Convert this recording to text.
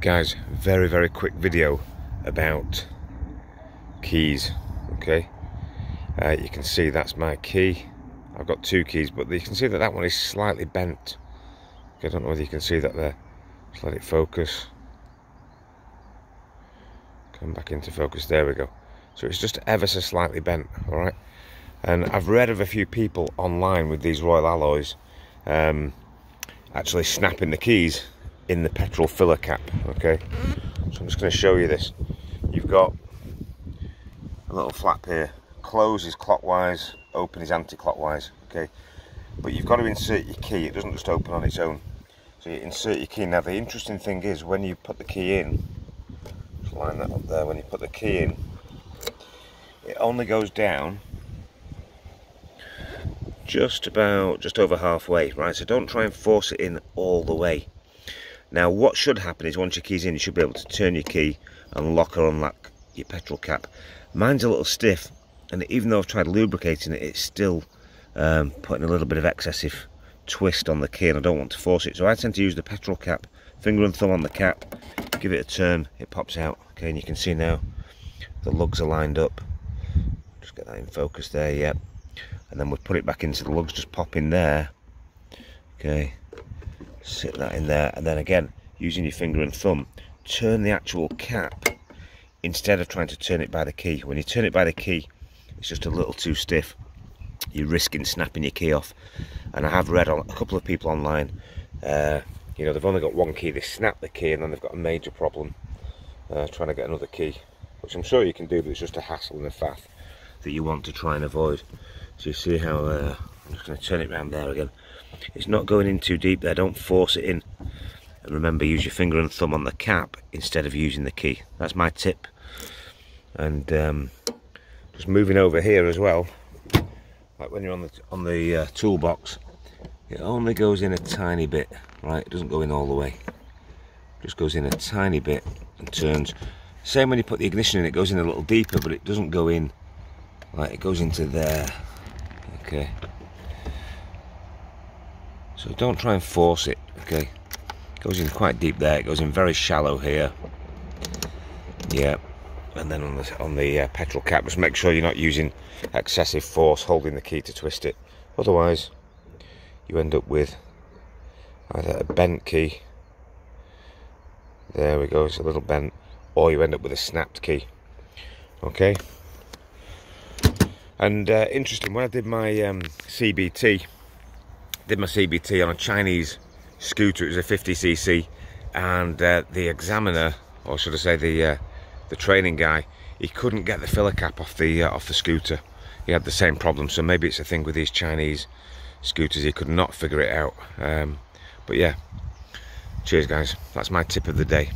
Guys, very quick video about keys. Okay, you can see that's my key. I've got two keys, but you can see that that one is slightly bent. Okay, I don't know whether you can see that there. Just let it focus. Come back into focus. There we go. So it's just ever so slightly bent. All right. And I've read of a few people online with these Royal Alloys actually snapping the keys in the petrol filler cap. Okay, so I'm just going to show you this. You've got a little flap here. Close is clockwise, open is anti-clockwise. Okay, but you've got to insert your key. It doesn't just open on its own. So you insert your key. Now the interesting thing is when you put the key in, just line that up there. When you put the key in, it only goes down just over halfway, right? So don't try and force it in all the way. Now what should happen is once your key's in, you should be able to turn your key and lock or unlock your petrol cap. Mine's a little stiff, and even though I've tried lubricating it, it's still putting a little bit of excessive twist on the key, and I don't want to force it. So I tend to use the petrol cap, finger and thumb on the cap, give it a turn, it pops out. Okay, and you can see now the lugs are lined up. Just get that in focus there, yeah. And then we'll put it back into the lugs, just pop in there. Okay, sit that in there, and then again, using your finger and thumb, turn the actual cap instead of trying to turn it by the key. When you turn it by the key, it's just a little too stiff. You're risking snapping your key off. And I have read on a couple of people online, you know, they've only got one key, they snap the key and then they've got a major problem trying to get another key, which I'm sure you can do, but it's just a hassle and a faff that you want to try and avoid. So you see how, I'm just going to turn it around there again. It's not going in too deep there, don't force it in. And remember, use your finger and thumb on the cap instead of using the key. That's my tip. And just moving over here as well, like when you're on the toolbox, it only goes in a tiny bit, right? It doesn't go in all the way. It just goes in a tiny bit and turns. Same when you put the ignition in, it goes in a little deeper, but it doesn't go in, like it goes into there. Okay. So don't try and force it, okay? It goes in quite deep there, it goes in very shallow here. Yeah, and then on the petrol cap, just make sure you're not using excessive force holding the key to twist it. Otherwise, you end up with either a bent key, there we go, it's a little bent, or you end up with a snapped key. Okay. And interesting, when I did my CBT, on a Chinese scooter. It was a 50cc, and the examiner, or should I say the training guy, he couldn't get the filler cap off the scooter. He had the same problem, so maybe it's a thing with these Chinese scooters, he could not figure it out. But yeah, cheers guys, that's my tip of the day.